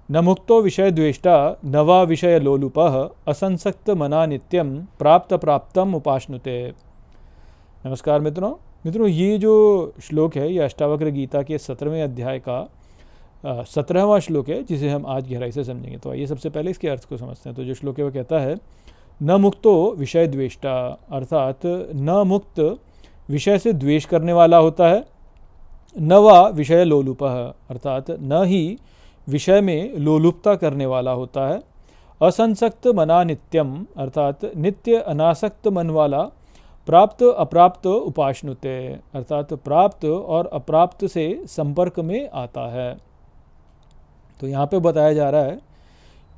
न मुक्तो विषय द्वेष्टा न वा विषय लोलुपः असंसक्त मना नित्यम प्राप्त प्राप्तम उपाश्नुते। नमस्कार मित्रों, ये जो श्लोक है ये अष्टावक्र गीता के 17वें अध्याय का 17वां श्लोक है, जिसे हम आज गहराई से समझेंगे। तो आइए सबसे पहले इसके अर्थ को समझते हैं। तो जो श्लोक है वो कहता है, न मुक्तो विषय द्वेष्टा, अर्थात न मुक्त विषय से द्वेष करने वाला होता है, न वा विषय लोलुपः, अर्थात न ही विषय में लोलुपता करने वाला होता है। असंसक्त मना नित्यम, अर्थात नित्य अनासक्त मन वाला प्राप्त अप्राप्त उपाश्नुते, अर्थात प्राप्त और अप्राप्त से संपर्क में आता है। तो यहाँ पे बताया जा रहा है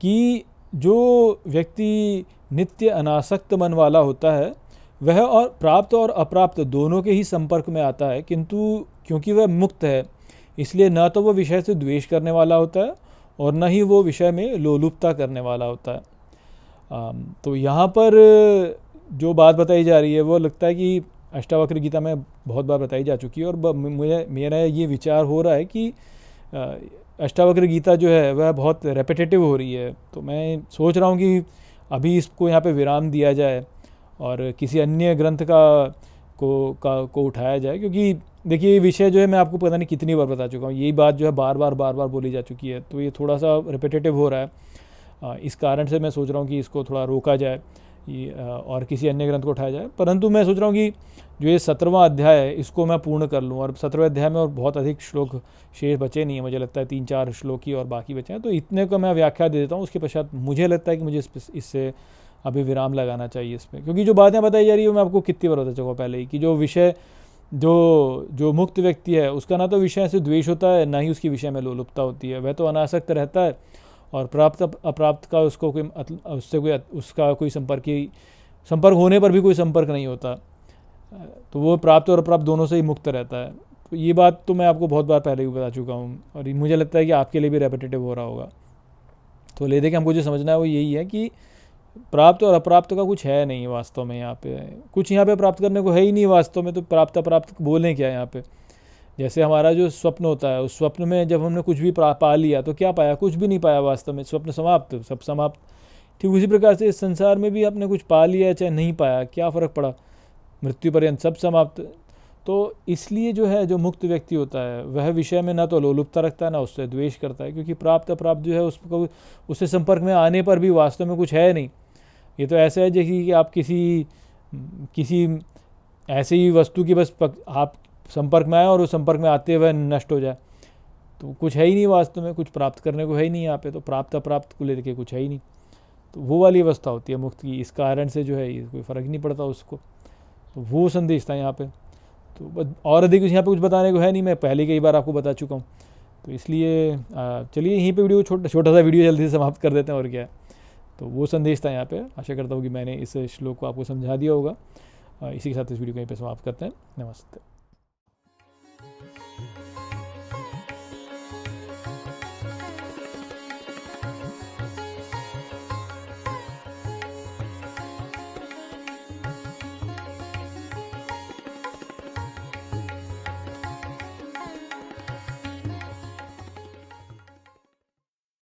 कि जो व्यक्ति नित्य अनासक्त मन वाला होता है वह और प्राप्त और अप्राप्त दोनों के ही संपर्क में आता है, किंतु क्योंकि वह मुक्त है इसलिए न तो वह विषय से द्वेष करने वाला होता है और न ही वो विषय में लोलुपता करने वाला होता है। तो यहाँ पर जो बात बताई जा रही है वो लगता है कि अष्टावक्र गीता में बहुत बार बताई जा चुकी है, और मेरा ये विचार हो रहा है कि अष्टावक्र गीता जो है वह बहुत रेपिटेटिव हो रही है। तो मैं सोच रहा हूँ कि अभी इसको यहाँ पे विराम दिया जाए और किसी अन्य ग्रंथ को उठाया जाए, क्योंकि देखिए ये विषय जो है मैं आपको पता नहीं कितनी बार बता चुका हूँ, यही बात जो है बार बार बोली जा चुकी है, तो ये थोड़ा सा रिपीटेटिव हो रहा है। इस कारण से मैं सोच रहा हूँ कि इसको थोड़ा रोका जाए और किसी अन्य ग्रंथ को उठाया जाए। परंतु मैं सोच रहा हूँ कि जो ये 17वां अध्याय है इसको मैं पूर्ण कर लूँ, और 17वें अध्याय में और बहुत अधिक श्लोक शेष बचे नहीं है, मुझे लगता है 3-4 श्लोक ही और बाकी बचे हैं। तो इतने को मैं व्याख्या दे देता हूँ, उसके पश्चात मुझे लगता है कि मुझे इससे अभी विराम लगाना चाहिए इस पर, क्योंकि जो बातें बताई जा रही है मैं आपको कितनी बार बता चुका पहले ही कि जो विषय जो मुक्त व्यक्ति है उसका ना तो विषय से द्वेष होता है, ना ही उसकी विषय में लोलुपता होती है, वह तो अनासक्त रहता है, और प्राप्त अप्राप्त का उसको उसका कोई संपर्क होने पर भी कोई संपर्क नहीं होता, तो वो प्राप्त और अप्राप्त दोनों से ही मुक्त रहता है। तो ये बात तो मैं आपको बहुत बार पहले भी बता चुका हूँ, और मुझे लगता है कि आपके लिए भी रेपिटेटिव हो रहा होगा। तो ले दे के हमको जो समझना है वो यही है कि प्राप्त और अप्राप्त का कुछ है नहीं वास्तव में, यहाँ पे कुछ यहाँ पे प्राप्त करने को है ही नहीं वास्तव में। तो प्राप्त अप्राप्त बोलें क्या यहाँ पे? जैसे हमारा जो स्वप्न होता है, उस स्वप्न में जब हमने कुछ भी पा लिया तो क्या पाया? कुछ भी नहीं पाया वास्तव में, स्वप्न समाप्त, सब समाप्त। ठीक उसी प्रकार से इस संसार में भी आपने कुछ पा लिया चाहे नहीं पाया, क्या फ़र्क पड़ा? मृत्यु पर्यंत सब समाप्त। तो इसलिए जो है जो मुक्त व्यक्ति होता है वह विषय में ना तो लोलुपता रखता है ना उससे द्वेष करता है, क्योंकि प्राप्त अप्राप्त जो है उससे संपर्क में आने पर भी वास्तव में कुछ है नहीं। ये तो ऐसा है जैसे कि आप किसी ऐसी ही वस्तु की बस आप संपर्क में आए और उस संपर्क में आते हुए नष्ट हो जाए, तो कुछ है ही नहीं वास्तव में, कुछ प्राप्त करने को है ही नहीं यहाँ पे। तो प्राप्त अप्राप्त को लेकर कुछ है ही नहीं, तो वो वाली अवस्था होती है मुक्त की। इस कारण से जो है कोई फ़र्क नहीं पड़ता उसको। तो वो संदेश था यहाँ पे। तो और अधिक यहाँ पे कुछ बताने को है नहीं, मैं पहले कई बार आपको बता चुका हूँ। तो इसलिए चलिए यहीं पे वीडियो छोटा सा वीडियो जल्दी से समाप्त कर देते हैं, और क्या है। तो वो संदेश था यहाँ पे। आशा करता हूँ कि मैंने इस श्लोक को आपको समझा दिया होगा। इसी के साथ इस वीडियो को यहीं पे समाप्त करते हैं। नमस्ते।